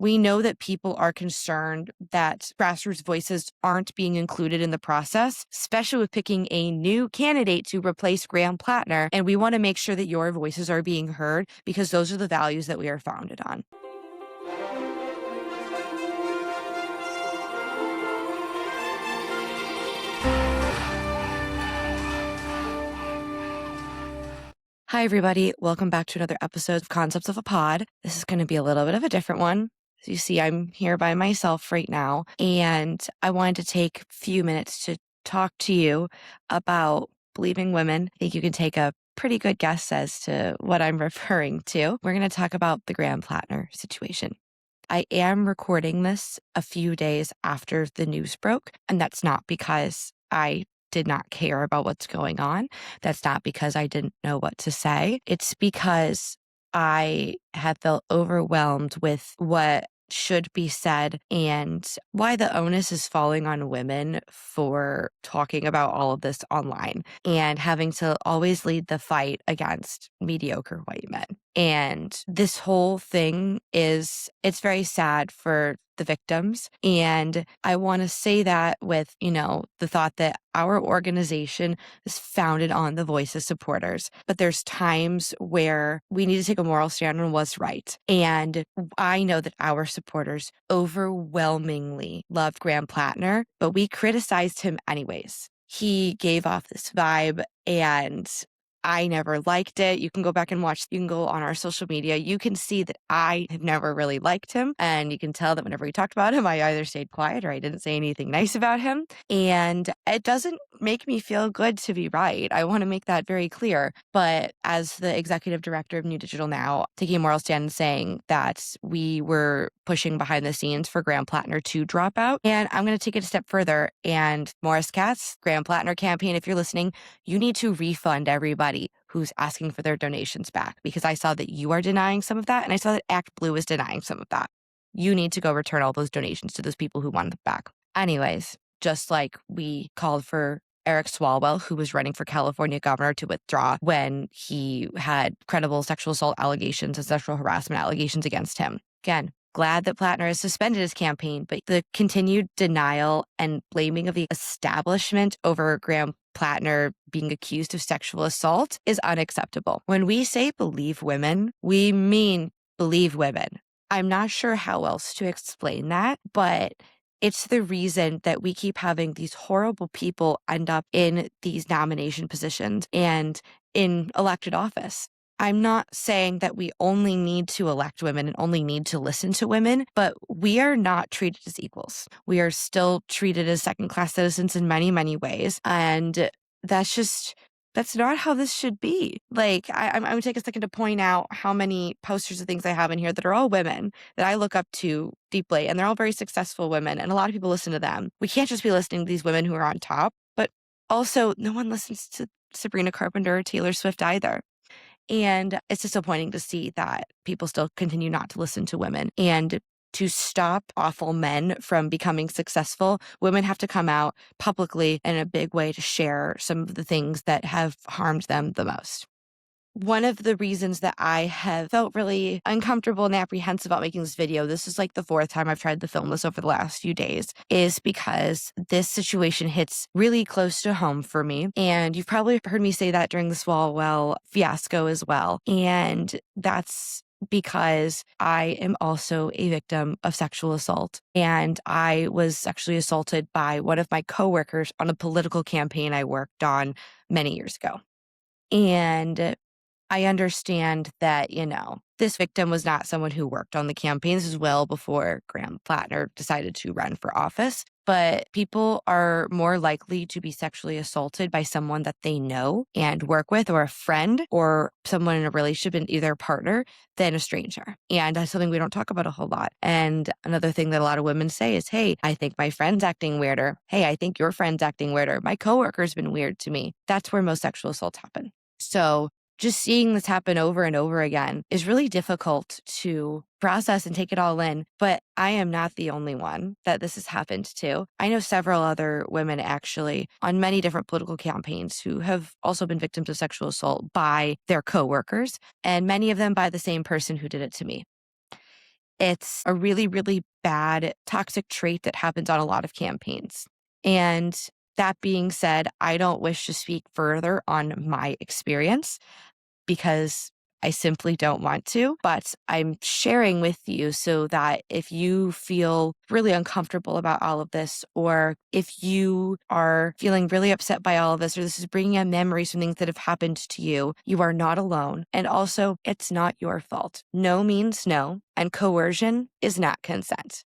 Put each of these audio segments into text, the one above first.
We know that people are concerned that grassroots voices aren't being included in the process, especially with picking a new candidate to replace Graham Platner. And we want to make sure that your voices are being heard because those are the values that we are founded on. Hi, everybody. Welcome back to another episode of Concepts of a Pod. This is going to be a little bit of a different one. As you see, I'm here by myself right now, and I wanted to take a few minutes to talk to you about believing women. I think you can take a pretty good guess as to what I'm referring to. We're going to talk about the Graham Platner situation. I am recording this a few days after the news broke, and that's not because I did not care about what's going on. That's not because I didn't know what to say. It's because I have felt overwhelmed with what should be said and why the onus is falling on women for talking about all of this online and having to always lead the fight against mediocre white men. And this whole thing it's very sad for the victims. And I want to say that with, the thought that our organization is founded on the voice of supporters. But there's times where we need to take a moral stand on what's right. And I know that our supporters overwhelmingly loved Graham Platner, but we criticized him anyways. He gave off this vibe and I never liked it. You can go back and watch. You can go on our social media. You can see that I have never really liked him. And you can tell that whenever we talked about him, I either stayed quiet or I didn't say anything nice about him. And it doesn't make me feel good to be right. I want to make that very clear. But as the executive director of New Digital Now, taking a moral stand and saying that we were pushing behind the scenes for Graham Platner to drop out. And I'm going to take it a step further. And Morris Katz, Graham Platner campaign, if you're listening, you need to refund everybody who's asking for their donations back, because I saw that you are denying some of that, and I saw that Act Blue is denying some of that. You need to go return all those donations to those people who want them back. Anyways, just like we called for Eric Swalwell, who was running for California governor, to withdraw when he had credible sexual assault allegations and sexual harassment allegations against him. Again, glad that Platner has suspended his campaign, but the continued denial and blaming of the establishment over Graham Platner being accused of sexual assault is unacceptable. When we say believe women, we mean believe women. I'm not sure how else to explain that, but it's the reason that we keep having these horrible people end up in these nomination positions and in elected office. I'm not saying that we only need to elect women and only need to listen to women, but we are not treated as equals. We are still treated as second-class citizens in many, many ways. And that's not how this should be. Like, I'm going to take a second to point out how many posters and things I have in here that are all women that I look up to deeply, and they're all very successful women, and a lot of people listen to them. We can't just be listening to these women who are on top, but also no one listens to Sabrina Carpenter or Taylor Swift either. And it's disappointing to see that people still continue not to listen to women. And to stop awful men from becoming successful, women have to come out publicly in a big way to share some of the things that have harmed them the most. One of the reasons that I have felt really uncomfortable and apprehensive about making this video, this is like the fourth time I've tried to film this over the last few days, is because this situation hits really close to home for me. And you've probably heard me say that during the Swalwell fiasco as well. And that's because I am also a victim of sexual assault. And I was sexually assaulted by one of my coworkers on a political campaign I worked on many years ago. And I understand that, this victim was not someone who worked on the campaign. This is well before Graham Platner decided to run for office. But people are more likely to be sexually assaulted by someone that they know and work with, or a friend, or someone in a relationship and either a partner, than a stranger. And that's something we don't talk about a whole lot. And another thing that a lot of women say is, hey, I think my friend's acting weirder. Hey, I think your friend's acting weirder. My coworker's been weird to me. That's where most sexual assaults happen. So just seeing this happen over and over again is really difficult to process and take it all in. But I am not the only one that this has happened to. I know several other women actually on many different political campaigns who have also been victims of sexual assault by their coworkers, and many of them by the same person who did it to me. It's a really, really bad toxic trait that happens on a lot of campaigns. And that being said, I don't wish to speak further on my experience because I simply don't want to, but I'm sharing with you so that if you feel really uncomfortable about all of this, or if you are feeling really upset by all of this, or this is bringing up memories from things that have happened to you, you are not alone. And also, it's not your fault. No means no, and coercion is not consent.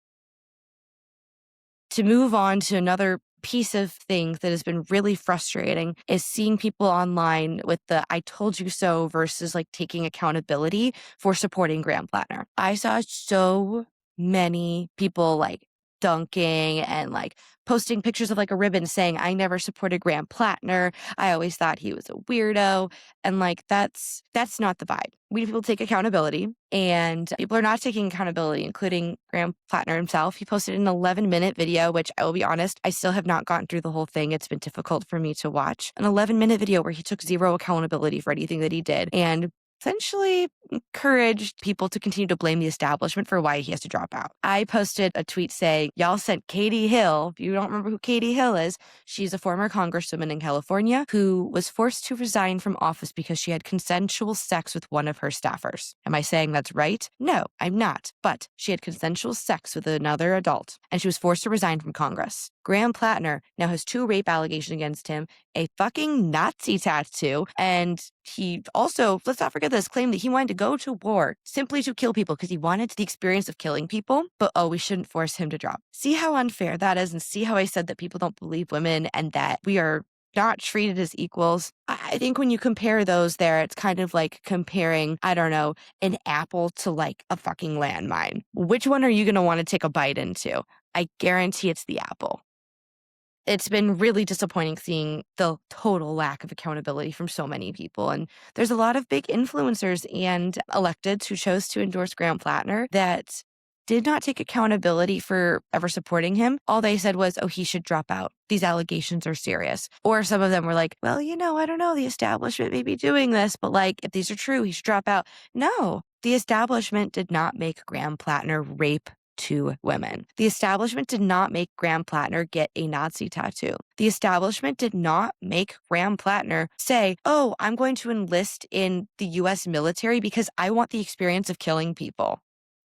To move on to another piece of things that has been really frustrating is seeing people online with the "I told you so" versus like taking accountability for supporting Graham Platner. I saw so many people like dunking and like posting pictures of like a ribbon saying, "I never supported Graham Platner. I always thought he was a weirdo." And like that's not the vibe. We need people to take accountability, and people are not taking accountability, including Graham Platner himself. He posted an 11-minute video, which I will be honest, I still have not gotten through the whole thing. It's been difficult for me to watch. An 11-minute video where he took zero accountability for anything that he did and essentially encouraged people to continue to blame the establishment for why he has to drop out. I posted a tweet saying, "Y'all sent Katie Hill." If you don't remember who Katie Hill is, she's a former congresswoman in California who was forced to resign from office because she had consensual sex with one of her staffers. Am I saying that's right? No, I'm not. But she had consensual sex with another adult, and she was forced to resign from Congress. Graham Platner now has 2 rape allegations against him, a fucking Nazi tattoo, and he also, let's not forget this, claimed that he wanted to go to war simply to kill people because he wanted the experience of killing people, but we shouldn't force him to drop. See how unfair that is, and see how I said that people don't believe women and that we are not treated as equals. I think when you compare those there, it's kind of like comparing, I don't know, an apple to like a fucking landmine. Which one are you going to want to take a bite into? I guarantee it's the apple. It's been really disappointing seeing the total lack of accountability from so many people. And there's a lot of big influencers and electeds who chose to endorse Graham Platner that did not take accountability for ever supporting him. All they said was, "Oh, he should drop out. These allegations are serious." Or some of them were like, "Well, I don't know. The establishment may be doing this, but like, if these are true, he should drop out." No, the establishment did not make Graham Platner rape 2 women. The establishment did not make Graham Platner get a Nazi tattoo. The establishment did not make Graham Platner say, "Oh, I'm going to enlist in the US military because I want the experience of killing people."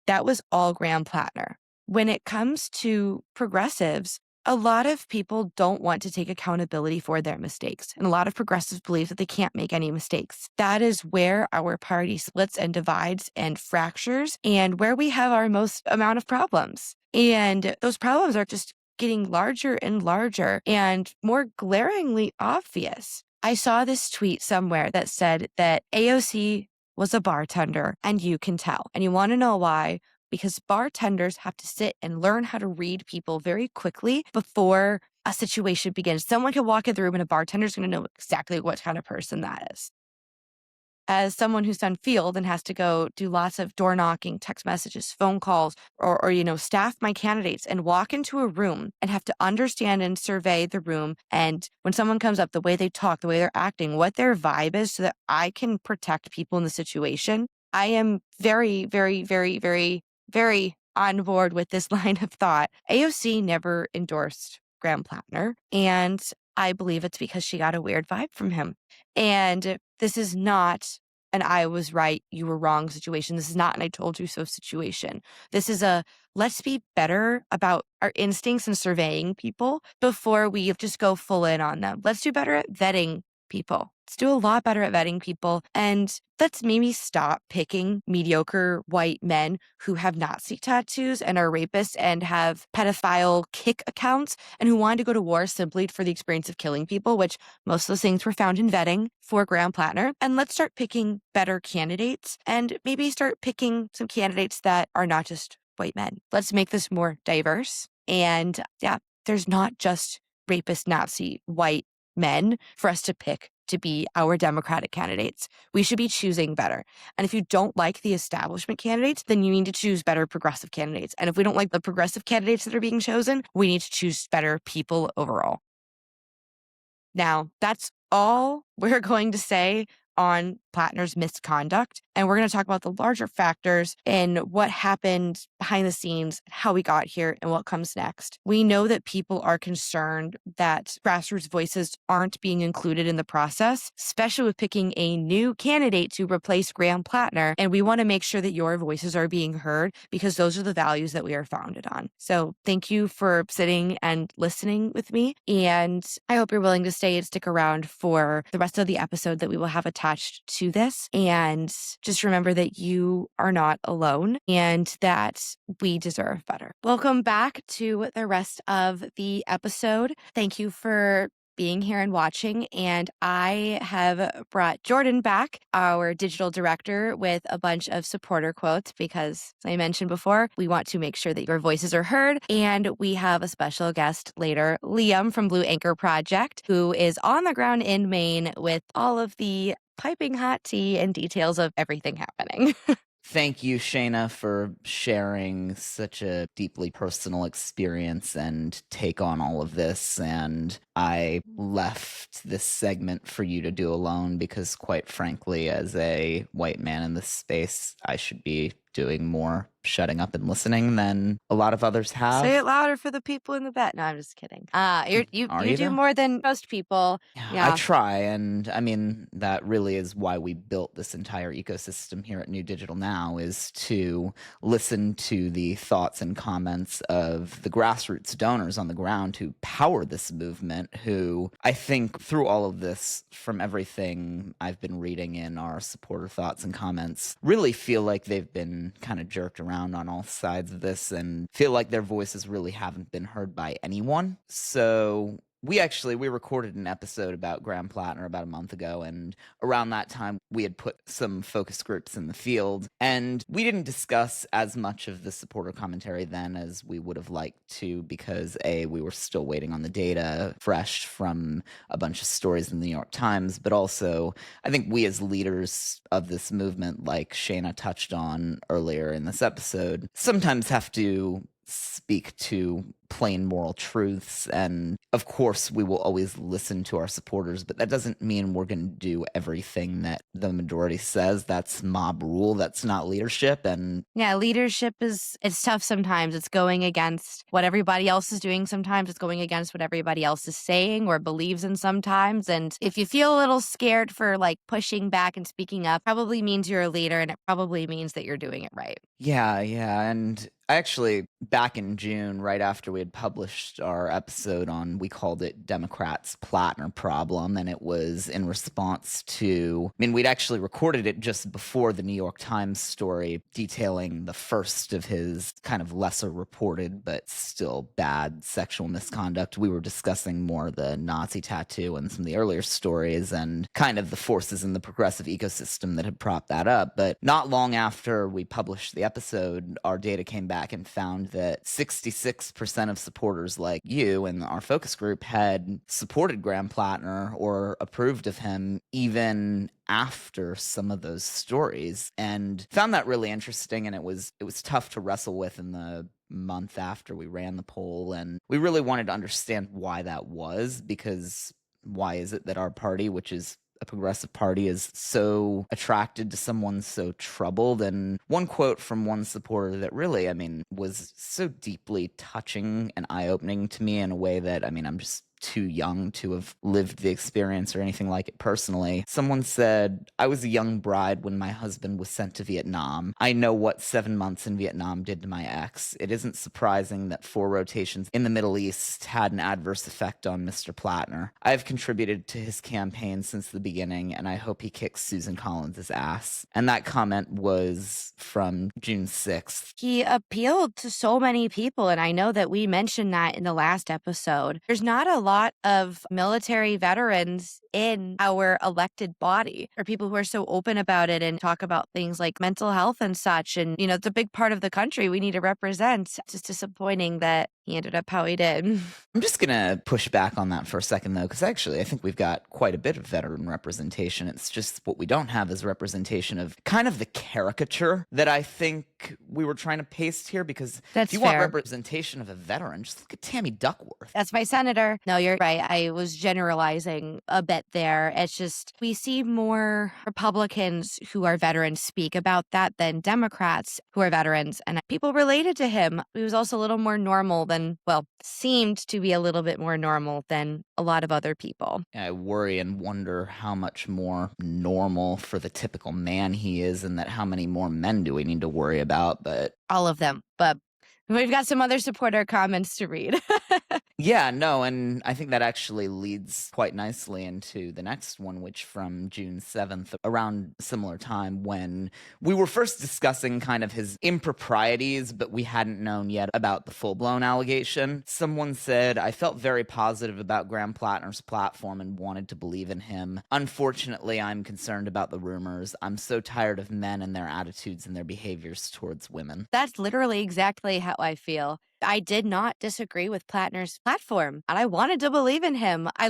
That was all Graham Platner. When it comes to progressives, a lot of people don't want to take accountability for their mistakes. And a lot of progressives believe that they can't make any mistakes. That is where our party splits and divides and fractures, and where we have our most amount of problems. And those problems are just getting larger and larger and more glaringly obvious. I saw this tweet somewhere that said that AOC was a bartender, and you can tell. And you want to know why? Because bartenders have to sit and learn how to read people very quickly before a situation begins. Someone can walk in the room and a bartender's going to know exactly what kind of person that is. As someone who's done field and has to go do lots of door knocking, text messages, phone calls, or staff my candidates and walk into a room and have to understand and survey the room. And when someone comes up, the way they talk, the way they're acting, what their vibe is so that I can protect people in the situation. I am very, very, very, very, very on board with this line of thought. AOC never endorsed Graham Platner, and I believe it's because she got a weird vibe from him. And this is not an "I was right, you were wrong" situation. This is not an "I told you so" situation. This is a let's be better about our instincts and surveying people before we just go full in on them. Let's do better at vetting people. Let's do a lot better at vetting people. And let's maybe stop picking mediocre white men who have Nazi tattoos and are rapists and have pedophile kick accounts and who wanted to go to war simply for the experience of killing people, which most of those things were found in vetting for Graham Platner. And let's start picking better candidates and maybe start picking some candidates that are not just white men. Let's make this more diverse. And yeah, there's not just rapist Nazi white men for us to pick to be our Democratic candidates. We should be choosing better. And if you don't like the establishment candidates, then you need to choose better progressive candidates. And if we don't like the progressive candidates that are being chosen, we need to choose better people overall. Now, that's all we're going to say on Platner's misconduct. And we're going to talk about the larger factors and what happened behind the scenes, how we got here, and what comes next. We know that people are concerned that grassroots voices aren't being included in the process, especially with picking a new candidate to replace Graham Platner. And we want to make sure that your voices are being heard because those are the values that we are founded on. So thank you for sitting and listening with me. And I hope you're willing to stay and stick around for the rest of the episode that we will have attached to this. And just remember that you are not alone and that we deserve better. Welcome back to the rest of the episode. Thank you for being here and watching. And I have brought Jordan back, our digital director, with a bunch of supporter quotes because, as I mentioned before, we want to make sure that your voices are heard. And we have a special guest later, Liam from Blue Anchor Project, who is on the ground in Maine with all of the piping hot tea and details of everything happening. Thank you, Shayna, for sharing such a deeply personal experience and take on all of this. And I left this segment for you to do alone because, quite frankly, as a white man in this space, I should be doing more shutting up and listening than a lot of others have. Say it louder for the people in the back. No, I'm just kidding. You do though? more than most people. Yeah. I try, and I mean, that really is why we built this entire ecosystem here at New Digital Now, is to listen to the thoughts and comments of the grassroots donors on the ground who power this movement, who I think through all of this, from everything I've been reading in our supporter thoughts and comments, really feel like they've been kind of jerked around on all sides of this and feel like their voices really haven't been heard by anyone. So we recorded an episode about Graham Platner about a month ago, and around that time we had put some focus groups in the field, and we didn't discuss as much of the supporter commentary then as we would have liked to because we were still waiting on the data fresh from a bunch of stories in the New York Times, but also I think we as leaders of this movement, like Shayna touched on earlier in this episode, sometimes have to speak to plain moral truths. And of course, we will always listen to our supporters, but that doesn't mean we're going to do everything that the majority says. That's mob rule. That's not leadership. And yeah, leadership it's tough sometimes. It's going against what everybody else is doing sometimes. It's going against what everybody else is saying or believes in sometimes. And if you feel a little scared for like pushing back and speaking up, probably means you're a leader, and it probably means that you're doing it right. Yeah. And I actually, back in June, right after we had published our episode on, we called it Democrats' Platner Problem, and it was in response to, we'd actually recorded it just before the New York Times story detailing the first of his kind of lesser reported but still bad sexual misconduct. We were discussing more the Nazi tattoo and some of the earlier stories and kind of the forces in the progressive ecosystem that had propped that up. But not long after we published the episode, our data came back and found that 66% of supporters like you and our focus group had supported Graham Platner or approved of him even after some of those stories, and found that really interesting. And it was tough to wrestle with in the month after we ran the poll, and we really wanted to understand why that was, because why is it that our party, which is a progressive party, is so attracted to someone so troubled? And one quote from one supporter that really, was so deeply touching and eye-opening to me in a way that, I'm just too young to have lived the experience or anything like it personally. Someone said, "I was a young bride when my husband was sent to Vietnam. I know what 7 months in Vietnam did to my ex. It isn't surprising that 4 rotations in the Middle East had an adverse effect on Mr. Platner. I have contributed to his campaign since the beginning, and I hope he kicks Susan Collins' ass." And that comment was from June 6th. He appealed to so many people, and I know that we mentioned that in the last episode. There's not a lot of military veterans in our elected body, or people who are so open about it and talk about things like mental health and such. And, it's a big part of the country we need to represent. It's just disappointing that he ended up how he did. I'm just going to push back on that for a second, though, because actually I think we've got quite a bit of veteran representation. It's just what we don't have is representation of kind of the caricature that I think we were trying to paste here, because That's if you want fair. representation of a veteran, just look at Tammy Duckworth. That's my senator. No, you're right. I was generalizing a bit there. It's just we see more Republicans who are veterans speak about that than Democrats who are veterans. And people related to him. He was also a little more normal than, well, seemed to be a little bit more normal than a lot of other people. I worry and wonder how much more normal for the typical man he is, and that how many more men do we need to worry about. But All of them. But we've got some other supporter comments to read. yeah, no, and I think that actually leads quite nicely into the next one, which from June 7th, around a similar time when we were first discussing kind of his improprieties, but we hadn't known yet about the full-blown allegation. Someone said, "I felt very positive about Graham Platner's platform and wanted to believe in him. Unfortunately, I'm concerned about the rumors. I'm so tired of men and their attitudes and their behaviors towards women." That's literally exactly how I feel. I did not disagree with Platner's platform, and I wanted to believe in him. I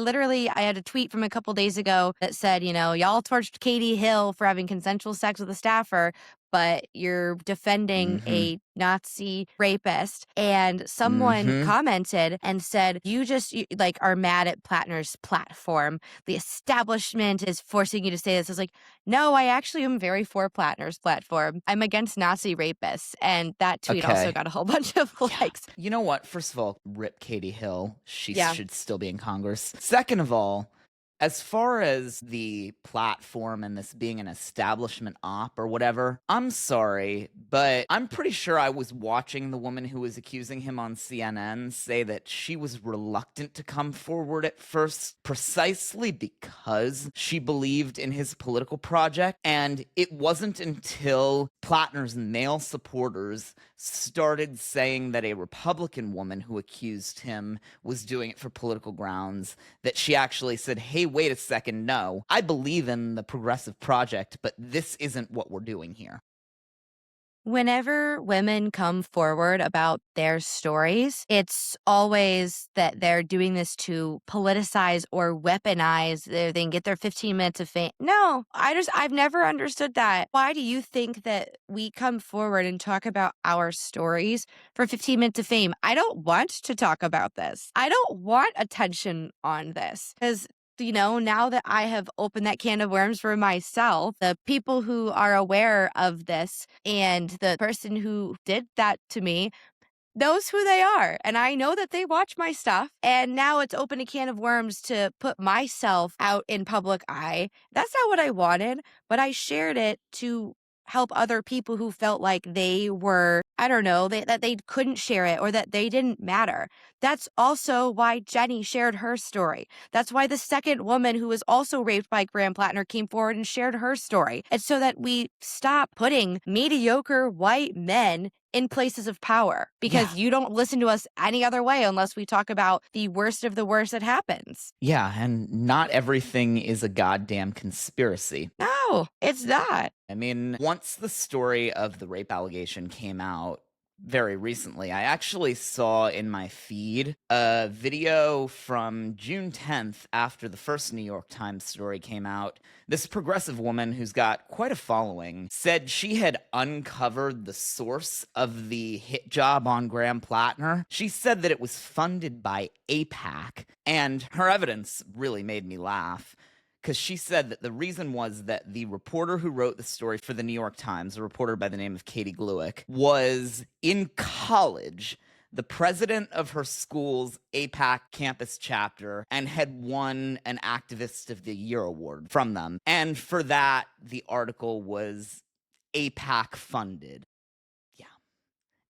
had a tweet from a couple days ago that said, y'all torched Katie Hill for having consensual sex with a staffer, but you're defending a Nazi rapist. And someone commented and said, like are mad at Platner's platform. The establishment is forcing you to say this. I was like, no, I actually am very for Platner's platform. I'm against Nazi rapists. And that tweet also Okay. got a whole bunch of likes. You know what? First of all, rip Katie Hill. She Yeah. should still be in Congress. Second of all, as far as the platform and this being an establishment op or whatever, I'm sorry, but I'm pretty sure I was watching the woman who was accusing him on CNN say that she was reluctant to come forward at first precisely because she believed in his political project. And it wasn't until Platner's male supporters started saying that a Republican woman who accused him was doing it for political grounds that she actually said, "Hey, wait a second, no, I believe in the progressive project, but this isn't what we're doing here." Whenever women come forward about their stories, it's always that they're doing this to politicize or weaponize. They can get their 15 minutes of fame. No, I've never understood that. Why do you think that we come forward and talk about our stories for 15 minutes of fame? I don't want to talk about this. I don't want attention on this because now that I have opened that can of worms for myself, the people who are aware of this and the person who did that to me knows who they are. And I know that they watch my stuff. And now it's opened a can of worms to put myself out in public eye. That's not what I wanted, but I shared it to help other people who felt like they were, I don't know, that they couldn't share it or that they didn't matter. That's also why Jenny shared her story. That's why the second woman who was also raped by Graham Platner came forward and shared her story. It's so that we stop putting mediocre white men in places of power because you don't listen to us any other way unless we talk about the worst of the worst that happens. Yeah, and not everything is a goddamn conspiracy. No, it's not. I mean, once the story of the rape allegation came out very recently, I actually saw in my feed a video from June 10th after the first New York Times story came out. This progressive woman who's got quite a following said she had uncovered the source of the hit job on Graham Platner. She said that it was funded by AIPAC, and her evidence really made me laugh. Because she said that the reason was that the reporter who wrote the story for the New York Times, a reporter by the name of Katie Gluick, was in college, the president of her school's AIPAC campus chapter, and had won an Activist of the Year award from them. And for that, the article was AIPAC funded.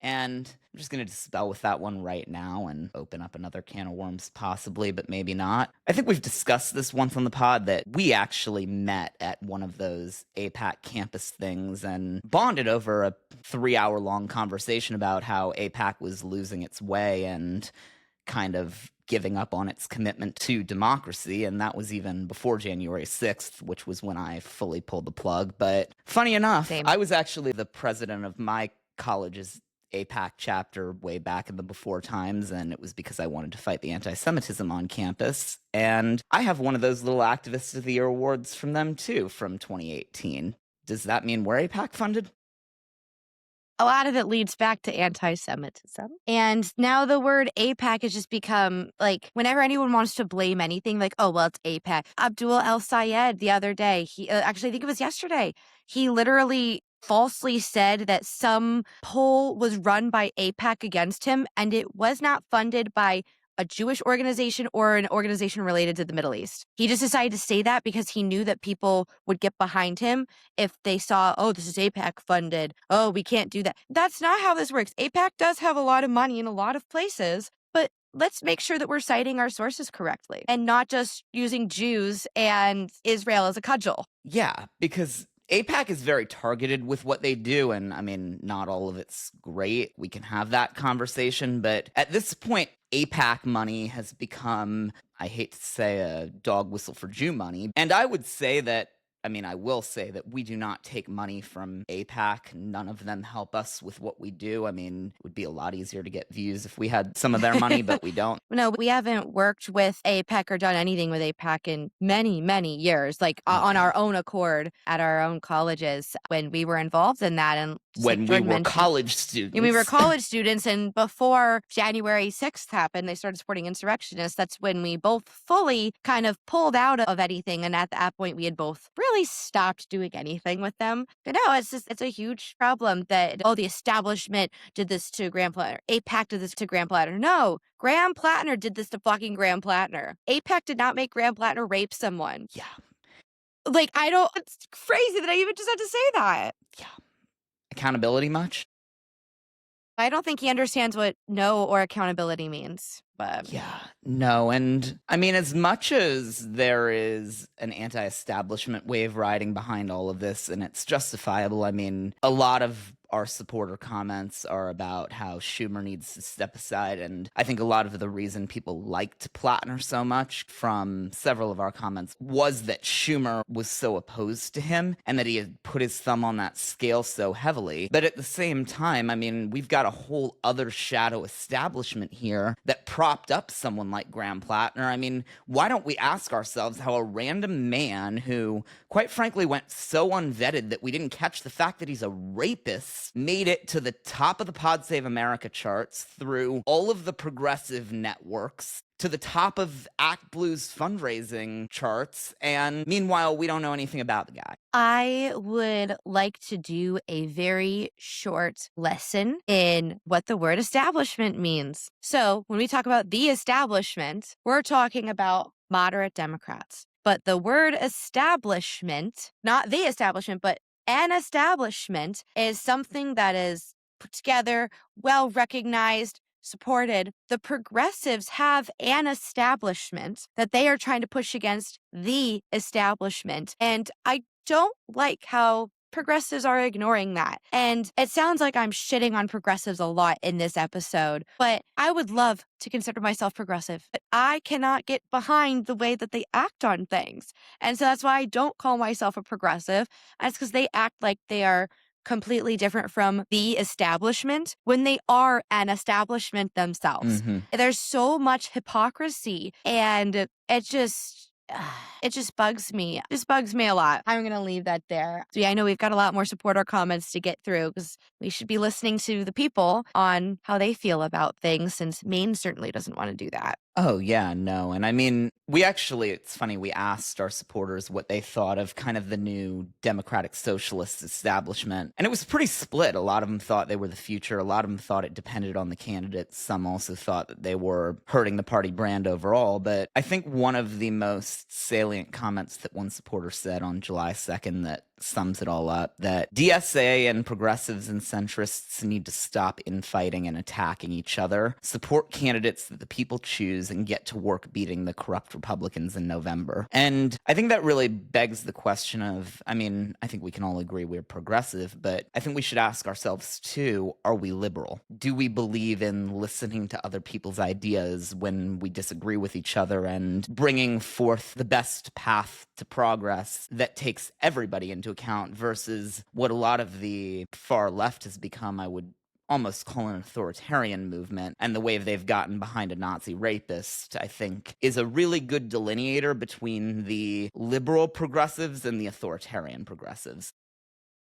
And I'm just going to dispel with that one right now and open up another can of worms, possibly, but maybe not. I think we've discussed this once on the pod that we actually met at one of those AIPAC campus things and bonded over a 3-hour-long conversation about how AIPAC was losing its way and kind of giving up on its commitment to democracy. And that was even before January 6th, which was when I fully pulled the plug. But funny enough, Same. I was actually the president of my college's APAC chapter way back in the before times, and it was because I wanted to fight the anti-Semitism on campus. And I have one of those little Activist of the Year awards from them too, from 2018. Does that mean we're APAC funded? A lot of it leads back to anti-Semitism. And now the word APAC has just become like whenever anyone wants to blame anything, like, oh, well, it's APAC. Abdul El Sayed the other day, he actually, I think it was yesterday, he literally falsely said that some poll was run by APAC against him, and it was not funded by a Jewish organization or an organization related to the Middle East. He just decided to say that because he knew that people would get behind him if they saw, oh, this is APAC funded. Oh, we can't do that. That's not how this works. APAC does have a lot of money in a lot of places, but let's make sure that we're citing our sources correctly and not just using Jews and Israel as a cudgel. Yeah, because APAC is very targeted with what they do, and I mean, not all of it's great. We can have that conversation, but at this point, APAC money has become, I hate to say, a dog whistle for Jew money. And I would say that, I mean, I will say that we do not take money from APAC. None of them help us with what we do. I mean, it would be a lot easier to get views if we had some of their money, but we don't. No, we haven't worked with APAC or done anything with APAC in many, many years, like on our own accord at our own colleges when we were involved in that. And just like When we Jordan were mentioned, college students. we were college students, and before January 6th happened, they started supporting insurrectionists. That's when we both fully kind of pulled out of anything. And at that point, we had both really stopped doing anything with them. But no, it's a huge problem that, oh, the establishment did this to Graham Platner. APAC did this to Graham Platner. No, Graham Platner did this to fucking Graham Platner. APAC did not make Graham Platner rape someone. Yeah. Like, it's crazy that I even just had to say that. Yeah. Accountability much? I don't think he understands what no or accountability means. But yeah, no. And I mean, as much as there is an anti-establishment wave riding behind all of this, and it's justifiable, I mean, a lot of our supporter comments are about how Schumer needs to step aside. And I think a lot of the reason people liked Platner so much from several of our comments was that Schumer was so opposed to him and that he had put his thumb on that scale so heavily. But at the same time, I mean, we've got a whole other shadow establishment here that propped up someone like Graham Platner. I mean, why don't we ask ourselves how a random man who, quite frankly, went so unvetted that we didn't catch the fact that he's a rapist made it to the top of the Pod Save America charts through all of the progressive networks, to the top of Act Blue's fundraising charts, and meanwhile, we don't know anything about the guy. I would like to do a very short lesson in what the word establishment means. So when we talk about the establishment, we're talking about moderate Democrats. But the word establishment, not the establishment, but an establishment, is something that is put together, well recognized, supported. The progressives have an establishment that they are trying to push against the establishment. And I don't like how progressives are ignoring that. And it sounds like I'm shitting on progressives a lot in this episode, but I would love to consider myself progressive, but I cannot get behind the way that they act on things. And so that's why I don't call myself a progressive. And it's because they act like they are completely different from the establishment when they are an establishment themselves. There's so much hypocrisy, and it just bugs me. It just bugs me a lot. I'm going to leave that there. So yeah, I know we've got a lot more supporter comments to get through because we should be listening to the people on how they feel about things, since Maine certainly doesn't want to do that. Oh, yeah, no. And I mean, it's funny, we asked our supporters what they thought of kind of the new Democratic Socialist establishment. And it was pretty split. A lot of them thought they were the future. A lot of them thought it depended on the candidates. Some also thought that they were hurting the party brand overall. But I think one of the most salient comments that one supporter said on July 2nd that sums it all up, that DSA and progressives and centrists need to stop infighting and attacking each other, support candidates that the people choose, and get to work beating the corrupt Republicans in November. And I think that really begs the question of, I mean, I think we can all agree we're progressive, but I think we should ask ourselves too, are we liberal? Do we believe in listening to other people's ideas when we disagree with each other and bringing forth the best path to progress that takes everybody into account versus what a lot of the far left has become, I would almost call an authoritarian movement, and the way they've gotten behind a Nazi rapist, I think, is a really good delineator between the liberal progressives and the authoritarian progressives.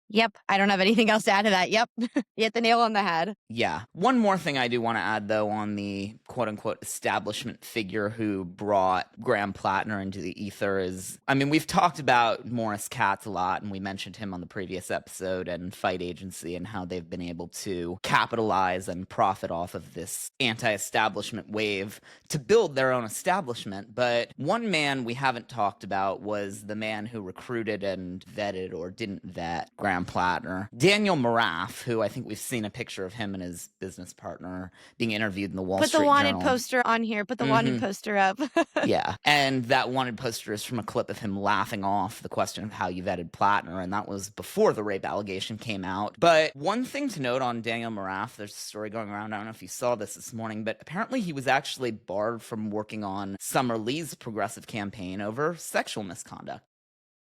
Yep. I don't have anything else to add to that. Yep. You hit the nail on the head. Yeah. One more thing I do want to add, though, on the quote-unquote establishment figure who brought Graham Platner into the ether is, I mean, we've talked about Morris Katz a lot, and we mentioned him on the previous episode, and Fight Agency, and how they've been able to capitalize and profit off of this anti-establishment wave to build their own establishment. But one man we haven't talked about was the man who recruited and vetted, or didn't vet, Graham Platner. Daniel Maraff, who I think we've seen a picture of him and his business partner being interviewed in the Wall Street Put the wanted Journal. poster on here. Put the wanted poster up. Yeah. And that wanted poster is from a clip of him laughing off the question of how you vetted Platner, and that was before the rape allegation came out. But one thing to note on Daniel Maraff, there's a story going around, I don't know if you saw this morning, but apparently he was actually barred from working on Summer Lee's progressive campaign over sexual misconduct.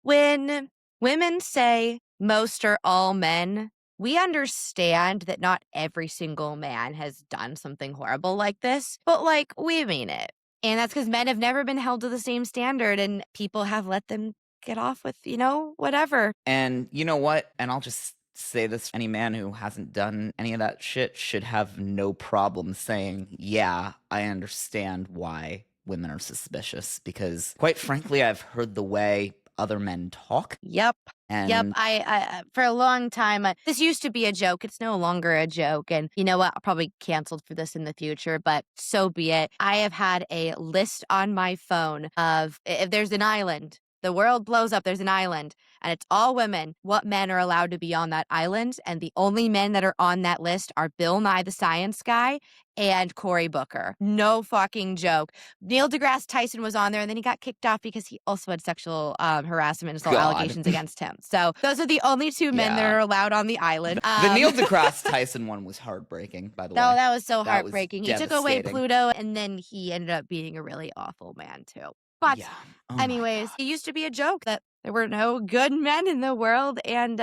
When women say most or all men, we understand that not every single man has done something horrible like this, but like we mean it. And that's because men have never been held to the same standard and people have let them get off with, whatever. And you know what? And I'll just say this, any man who hasn't done any of that shit should have no problem saying, yeah, I understand why women are suspicious, because quite frankly, I've heard the way other men talk. Yep. And Yep. I for a long time, this used to be a joke. It's no longer a joke. And you know what? I'll probably canceled for this in the future, but so be it. I have had a list on my phone of if there's an island, the world blows up, there's an island, and it's all women, what men are allowed to be on that island. And the only men that are on that list are Bill Nye the Science Guy and Cory Booker. No fucking joke. Neil deGrasse Tyson was on there, and then he got kicked off because he also had sexual harassment and assault allegations against him. So those are the only two men that are allowed on the island. The Neil deGrasse Tyson one was heartbreaking, by the way. No, that was so heartbreaking. He took away devastating. Pluto, and then he ended up being a really awful man, too. But Yeah. Oh my anyways, God. it used to be a joke that there were no good men in the world, and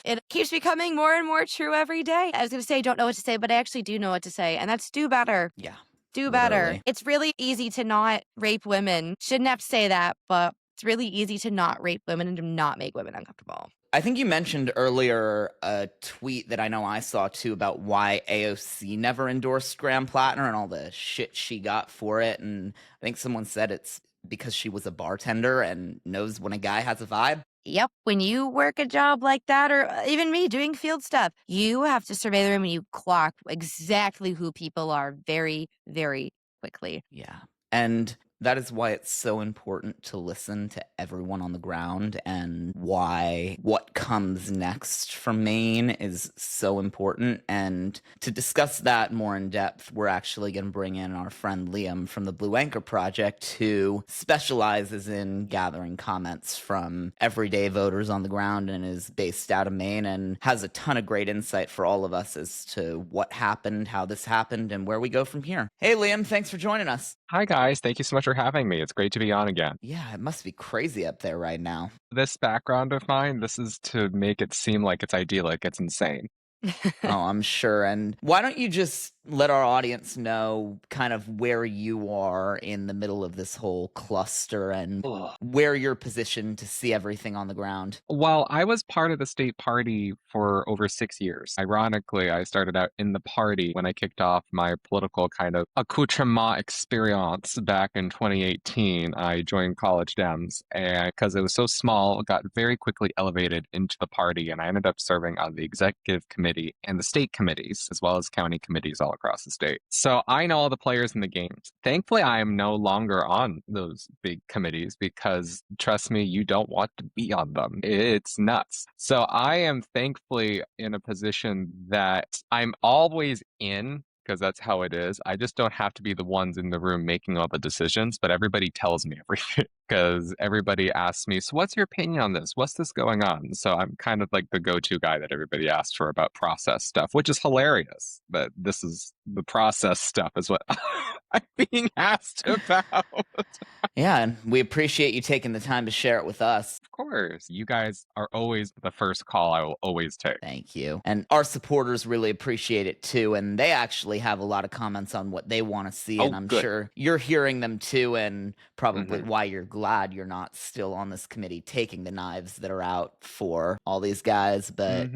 it keeps becoming more and more true every day. I was going to say I don't know what to say, but I actually do know what to say, and that's do better. Yeah. Do better. Literally. It's really easy to not rape women. Shouldn't have to say that, but it's really easy to not rape women and to not make women uncomfortable. I think you mentioned earlier a tweet that I know I saw too about why AOC never endorsed Graham Platner and all the shit she got for it. And I think someone said it's because she was a bartender and knows when a guy has a vibe. Yep. When you work a job like that, or even me doing field stuff, you have to survey the room and you clock exactly who people are very, very quickly. Yeah. And that is why it's so important to listen to everyone on the ground, and why what comes next from Maine is so important. And to discuss that more in depth, we're actually going to bring in our friend Liam from the Blue Anchor Project, who specializes in gathering comments from everyday voters on the ground and is based out of Maine and has a ton of great insight for all of us as to what happened, how this happened, and where we go from here. Hey, Liam, thanks for joining us. Hi, guys. Thank you so much for having me. It's great to be on again. Yeah, it must be crazy up there right now. This background of mine, this is to make it seem like it's idyllic. It's insane. Oh, I'm sure. And why don't you just let our audience know kind of where you are in the middle of this whole cluster and where you're positioned to see everything on the ground? Well, I was part of the state party for over 6 years. Ironically, I started out in the party when I kicked off my political kind of accoutrement experience back in 2018. I joined College Dems, and because it was so small, got very quickly elevated into the party, and I ended up serving on the executive committee and the state committees, as well as county committees all across the state. So I know all the players in the games. Thankfully, I am no longer on those big committees because, trust me, you don't want to be on them. It's nuts. So I am thankfully in a position that I'm always in because that's how it is. I just don't have to be the ones in the room making all the decisions, but everybody tells me everything because everybody asks me, so what's your opinion on this? What's this going on? So I'm kind of like the go-to guy that everybody asks for about process stuff, which is hilarious. But this is the process stuff is what I'm being asked about. Yeah, and we appreciate you taking the time to share it with us. Of course, you guys are always the first call I will always take. Thank you. And our supporters really appreciate it too. And they actually have a lot of comments on what they want to see. And I'm Good. sure you're hearing them too, and probably why you're glad you're not still on this committee taking the knives that are out for all these guys. But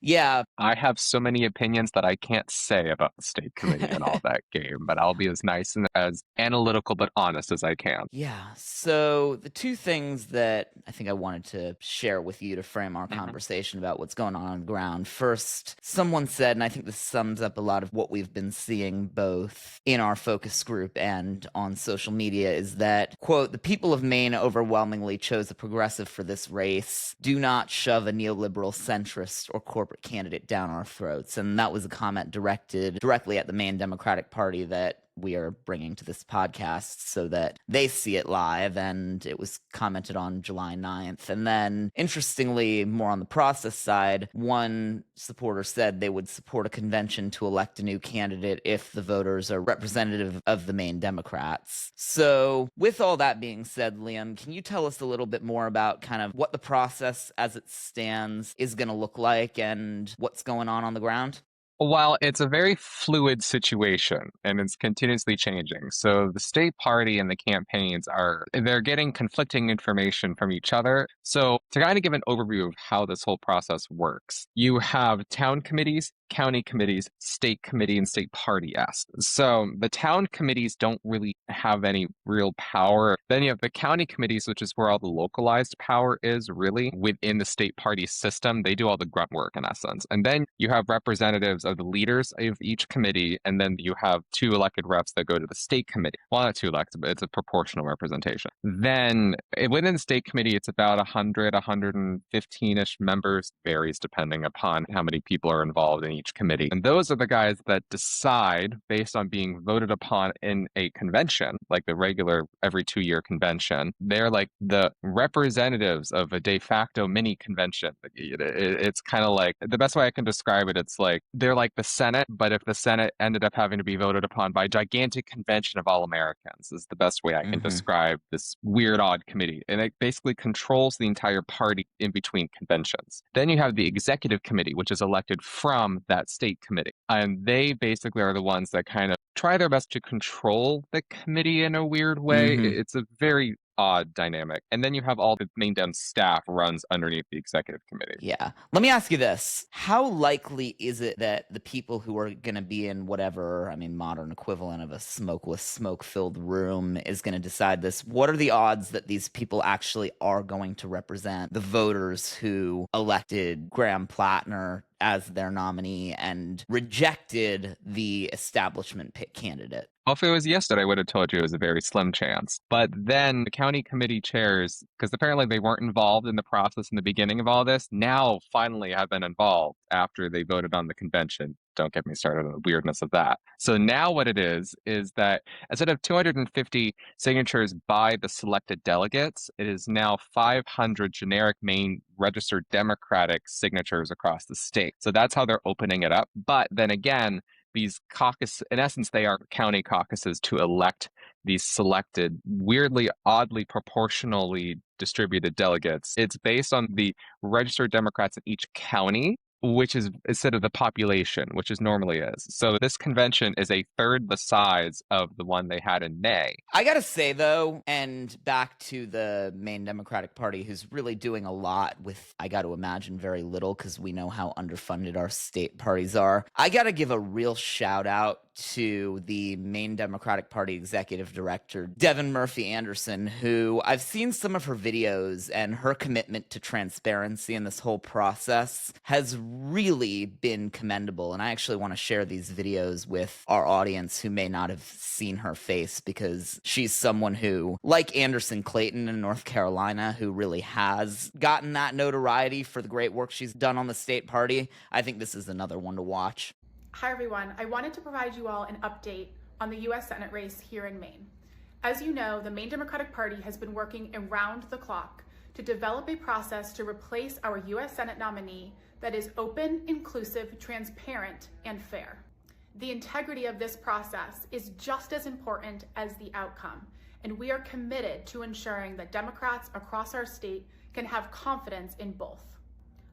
yeah. I have so many opinions that I can't say about the state committee and all that game, but I'll be as nice and as analytical but honest as I can. Yeah. So the two things that I think I wanted to share with you to frame our conversation about what's going on the ground. First, someone said, and I think this sums up a lot of what we've been seeing both in our focus group and on social media, is that, quote, the people of Maine overwhelmingly chose a progressive for this race. Do not shove a neoliberal centrist or corporate candidate down our throats. And that was a comment directed directly at the Maine Democratic Party that we are bringing to this podcast so that they see it live, and it was commented on July 9th. And then, interestingly, more on the process side, one supporter said they would support a convention to elect a new candidate if the voters are representative of the Maine Democrats. So, with all that being said, Liam, can you tell us a little bit more about kind of what the process as it stands is going to look like and what's going on the ground? While it's a very fluid situation and it's continuously changing, so the state party and the campaigns they're getting conflicting information from each other. So to kind of give an overview of how this whole process works, you have town committees, county committees, state committee, and state party asks. So the town committees don't really have any real power. Then you have the county committees, which is where all the localized power is really within the state party system. They do all the grunt work in essence. And then you have representatives of the leaders of each committee, and then you have 2 elected reps that go to the state committee. Well, not 2 elected, but it's a proportional representation. Then within the state committee, it's about 100, 115-ish members, varies depending upon how many people are involved in each committee. And those are the guys that decide based on being voted upon in a convention, like the regular every 2-year convention. They're like the representatives of a de facto mini convention. It's kind of like, the best way I can describe it, it's like they're like the Senate, but if the Senate ended up having to be voted upon by a gigantic convention of all Americans, is the best way I can describe this weird, odd committee. And it basically controls the entire party in between conventions. Then you have the executive committee, which is elected from that state committee. And they basically are the ones that kind of try their best to control the committee in a weird way. It's a very odd dynamic. And then you have all the Maine Dem staff runs underneath the executive committee. Yeah. Let me ask you this. How likely is it that the people who are going to be in whatever, modern equivalent of a smokeless, smoke-filled room is going to decide this? What are the odds that these people actually are going to represent the voters who elected Graham Platner as their nominee and rejected the establishment pick candidate? Well, if it was yesterday, I would have told you it was a very slim chance. But then the county committee chairs, because apparently they weren't involved in the process in the beginning of all this, now finally have been involved after they voted on the convention. Don't get me started on the weirdness of that. So now what it is that instead of 250 signatures by the selected delegates, it is now 500 generic Maine registered Democratic signatures across the state. So that's how they're opening it up. But then again, these caucus, in essence, they are county caucuses to elect these selected, weirdly, oddly, proportionally distributed delegates. It's based on the registered Democrats in each county, which is instead of the population, which is normally is. So this convention is a third the size of the one they had in May. I gotta say, though, and back to the Maine Democratic Party, who's really doing a lot with, I gotta imagine, very little, because we know how underfunded our state parties are. I gotta give a real shout out to the Maine Democratic Party Executive Director, Devin Murphy Anderson, who I've seen some of her videos, and her commitment to transparency in this whole process has really been commendable. And I actually want to share these videos with our audience who may not have seen her face, because she's someone who, like Anderson Clayton in North Carolina, who really has gotten that notoriety for the great work she's done on the state party. I think this is another one to watch. Hi everyone, I wanted to provide you all an update on the U.S. Senate race here in Maine. As you know, the Maine Democratic Party has been working around the clock to develop a process to replace our U.S. Senate nominee that is open, inclusive, transparent, and fair. The integrity of this process is just as important as the outcome, and we are committed to ensuring that Democrats across our state can have confidence in both.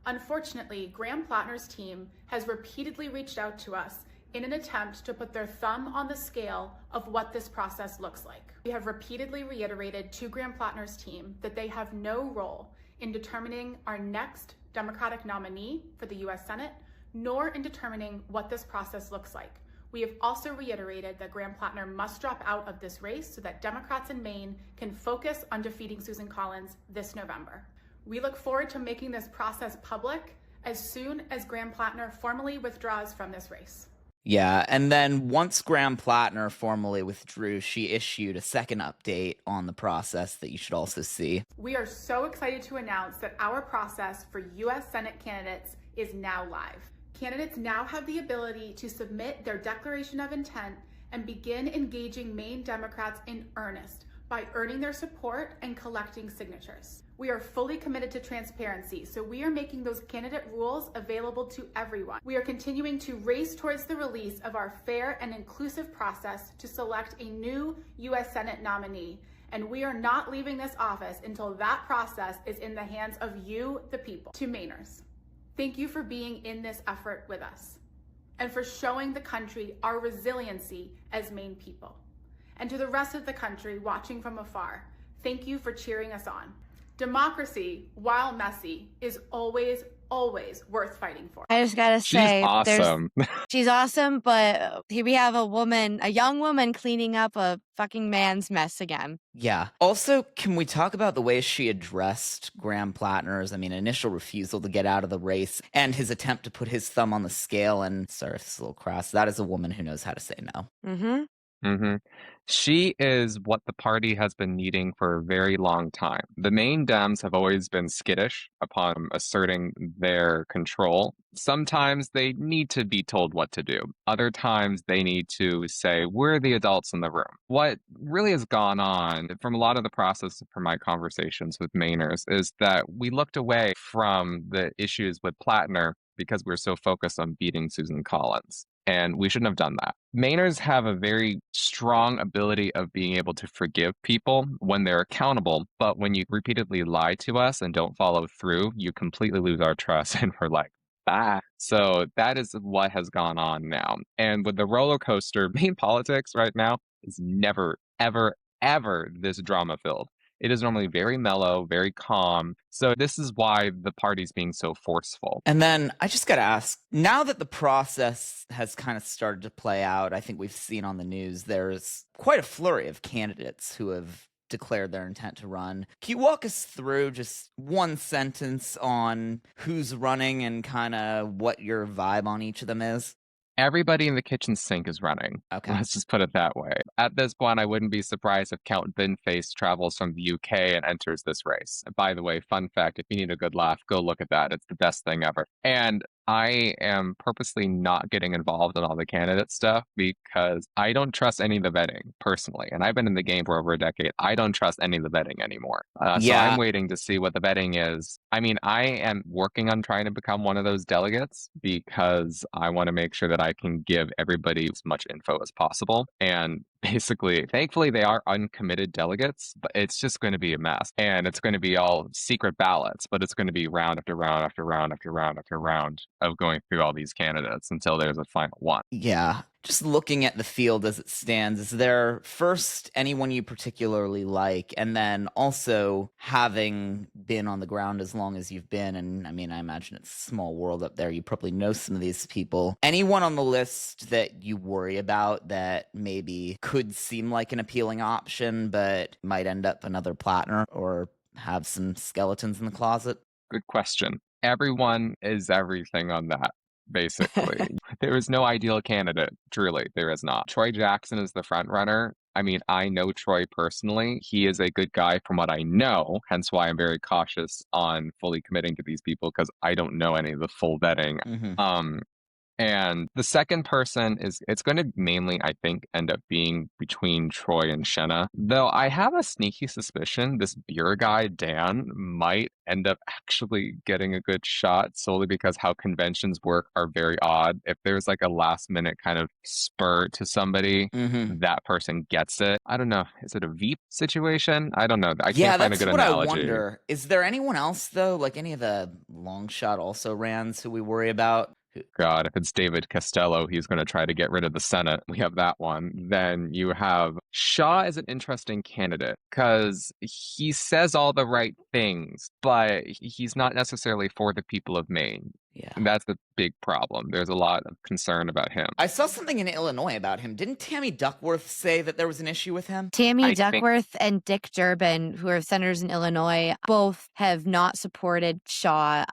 Unfortunately, Graham Platner's team has repeatedly reached out to us in an attempt to put their thumb on the scale of what this process looks like. We have repeatedly reiterated to Graham Platner's team that they have no role in determining our next Democratic nominee for the U.S. Senate, nor in determining what this process looks like. We have also reiterated that Graham Platner must drop out of this race so that Democrats in Maine can focus on defeating Susan Collins this November. We look forward to making this process public as soon as Graham Platner formally withdraws from this race. Yeah, and then once Graham Platner formally withdrew, she issued a second update on the process that you should also see. We are so excited to announce that our process for U.S. Senate candidates is now live. Candidates now have the ability to submit their declaration of intent and begin engaging Maine Democrats in earnest by earning their support and collecting signatures. We are fully committed to transparency, so we are making those candidate rules available to everyone. We are continuing to race towards the release of our fair and inclusive process to select a new U.S. Senate nominee, and we are not leaving this office until that process is in the hands of you, the people. To Mainers, thank you for being in this effort with us, and for showing the country our resiliency as Maine people. And to the rest of the country watching from afar, thank you for cheering us on. Democracy, while messy, is always, always worth fighting for. I just gotta say, She's awesome. she's awesome, but here we have a young woman cleaning up a fucking man's mess again. Yeah. Also, can we talk about the way she addressed Graham Platner's, initial refusal to get out of the race and his attempt to put his thumb on the scale? And sorry if it's a little crass, that is a woman who knows how to say no. Mm-hmm. Mm-hmm. She is what the party has been needing for a very long time. The Maine Dems have always been skittish upon asserting their control. Sometimes they need to be told what to do. Other times they need to say, we're the adults in the room. What really has gone on from a lot of the process from my conversations with Mainers is that we looked away from the issues with Platner because we're so focused on beating Susan Collins. And we shouldn't have done that. Mainers have a very strong ability of being able to forgive people when they're accountable. But when you repeatedly lie to us and don't follow through, you completely lose our trust. And we're like, bye. So that is what has gone on now. And with the roller coaster, Maine politics right now is never, ever, ever this drama filled. It is normally very mellow, very calm. So this is why the party's being so forceful. And then I just got to ask, now that the process has kind of started to play out, I think we've seen on the news, there's quite a flurry of candidates who have declared their intent to run. Can you walk us through just one sentence on who's running and kind of what your vibe on each of them is? Everybody in the kitchen sink is running. Okay. Let's just put it that way. At this point, I wouldn't be surprised if Count Binface travels from the UK and enters this race. By the way, fun fact, if you need a good laugh, go look at that. It's the best thing ever. And I am purposely not getting involved in all the candidate stuff because I don't trust any of the vetting personally. And I've been in the game for over a decade. I don't trust any of the vetting anymore. So I'm waiting to see what the vetting is. I am working on trying to become one of those delegates because I want to make sure that I can give everybody as much info as possible. And basically, thankfully, they are uncommitted delegates, but it's just going to be a mess. And it's going to be all secret ballots, but it's going to be round after round after round after round after round of going through all these candidates until there's a final one. Yeah. Just looking at the field as it stands, is there first anyone you particularly like? And then also having been on the ground as long as you've been, and I imagine it's a small world up there, you probably know some of these people. Anyone on the list that you worry about that maybe could seem like an appealing option, but might end up another Platner or have some skeletons in the closet? Good question. Everyone is everything on that. Basically, there is no ideal candidate. Truly, there is not. Troy Jackson is the front runner. I know Troy personally. He is a good guy from what I know, hence why I'm very cautious on fully committing to these people because I don't know any of the full vetting. Mm-hmm. And the second person it's going to mainly, I think, end up being between Troy and Shenna. Though I have a sneaky suspicion this beer guy, Dan, might end up actually getting a good shot solely because how conventions work are very odd. If there's like a last minute kind of spur to somebody, that person gets it. I don't know. Is it a Veep situation? I don't know. I can't find a that's good what analogy. I wonder. Is there anyone else, though, like any of the long shot also-rans who we worry about? God, if it's David Costello, he's going to try to get rid of the Senate. We have that one. Then you have Shaw is an interesting candidate because he says all the right things, but he's not necessarily for the people of Maine. Yeah. And that's the big problem. There's a lot of concern about him. I saw something in Illinois about him. Didn't Tammy Duckworth say that there was an issue with him? Tammy Duckworth and Dick Durbin, who are senators in Illinois, both have not supported Shaw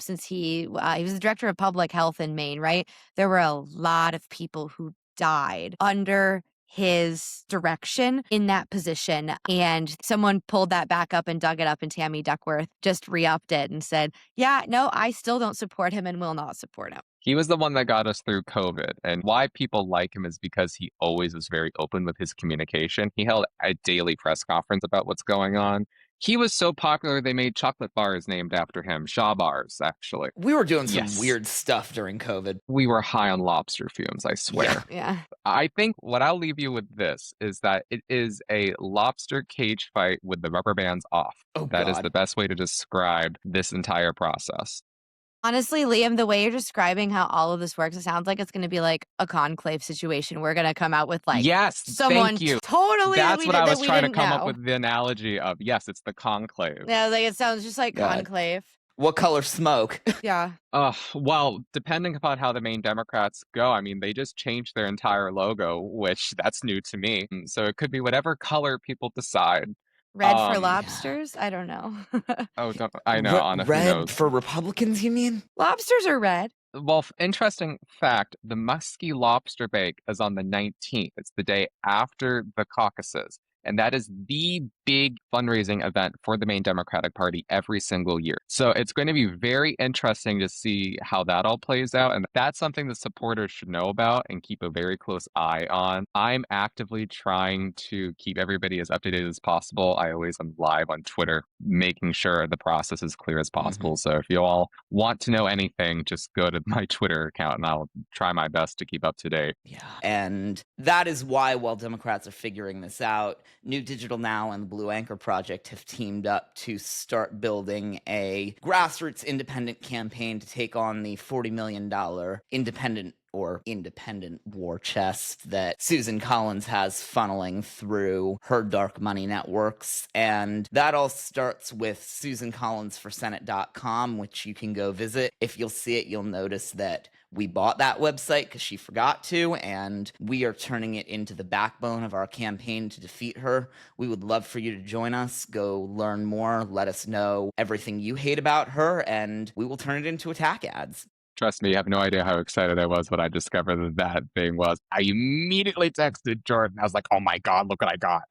since he was the director of public health in Maine, right? There were a lot of people who died under his direction in that position. And someone pulled that back up and dug it up, and Tammy Duckworth just re-upped it and said, yeah, no, I still don't support him and will not support him. He was the one that got us through COVID. And why people like him is because he always was very open with his communication. He held a daily press conference about what's going on. He was so popular, they made chocolate bars named after him. Shaw bars, actually. We were doing some weird stuff during COVID. We were high on lobster fumes, I swear. Yeah. I think what I'll leave you with this is that it is a lobster cage fight with the rubber bands off. That is the best way to describe this entire process. Honestly, Liam, the way you're describing how all of this works, it sounds like it's going to be like a conclave situation. We're going to come out with like someone thank you. Totally. That's what I was trying to come know. up with the analogy of. Yes, it's the conclave. Yeah, like it sounds just like conclave. What color smoke? Yeah. Well, depending upon how the Maine Democrats go, I mean, they just changed their entire logo, which that's new to me. So it could be whatever color people decide. Red for lobsters? I don't know. I know, Anna. Red for Republicans, you mean? Lobsters are red. Well, interesting fact, the Muskie Lobster Bake is on the 19th. It's the day after the caucuses. And that is the big fundraising event for the Maine Democratic Party every single year. So it's going to be very interesting to see how that all plays out. And that's something that supporters should know about and keep a very close eye on. I'm actively trying to keep everybody as up to date as possible. I always am live on Twitter, making sure the process is clear as possible. So if you all want to know anything, just go to my Twitter account and I'll try my best to keep up to date. Yeah. And that is why, while Democrats are figuring this out, New Digital Now and the Blue Anchor Project have teamed up to start building a grassroots independent campaign to take on the $40 million independent war chest that Susan Collins has funneling through her dark money networks. And that all starts with SusanCollinsForSenate.com, which you can go visit. If you'll see it, you'll notice that we bought that website because she forgot to, and we are turning it into the backbone of our campaign to defeat her. We would love for you to join us. Go learn more. Let us know everything you hate about her, and we will turn it into attack ads. Trust me, you have no idea how excited I was when I discovered that thing was. I immediately texted Jordan. I was like, oh my God, look what I got.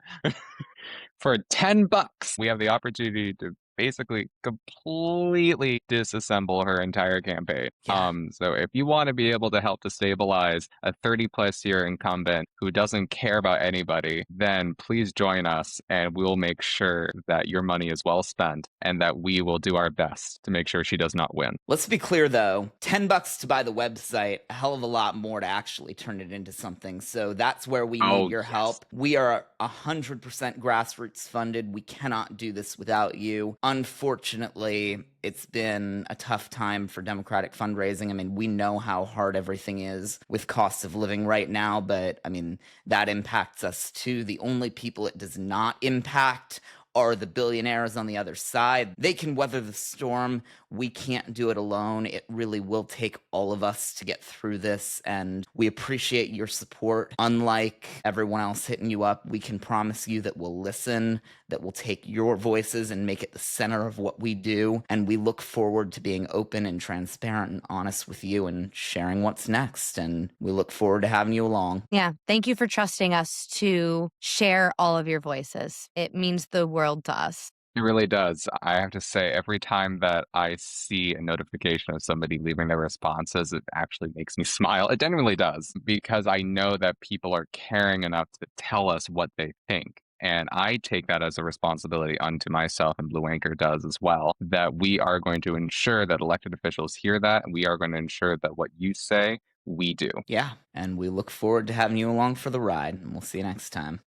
For $10, we have the opportunity to basically completely disassemble her entire campaign. So if you want to be able to help to stabilize a 30-plus year incumbent who doesn't care about anybody, then please join us and we'll make sure that your money is well spent and that we will do our best to make sure she does not win. Let's be clear, though. $10 to buy the website, a hell of a lot more to actually turn it into something. So that's where we need your help. We are 100% grassroots funded. We cannot do this without you. Unfortunately, it's been a tough time for Democratic fundraising. I mean, we know how hard everything is with costs of living right now, but I mean, that impacts us too. The only people it does not impact are the billionaires on the other side. They can weather the storm. We can't do it alone. It really will take all of us to get through this, and we appreciate your support. Unlike everyone else hitting you up, we can promise you that we'll listen, that we'll take your voices and make it the center of what we do, and we look forward to being open and transparent and honest with you and sharing what's next, and we look forward to having you along. Yeah, thank you for trusting us to share all of your voices. It means the world to us. It really does. I have to say, every time that I see a notification of somebody leaving their responses, it actually makes me smile. It genuinely does, because I know that people are caring enough to tell us what they think. And I take that as a responsibility unto myself, and Blue Anchor does as well, that we are going to ensure that elected officials hear that, and we are going to ensure that what you say, we do. Yeah, and we look forward to having you along for the ride, and we'll see you next time.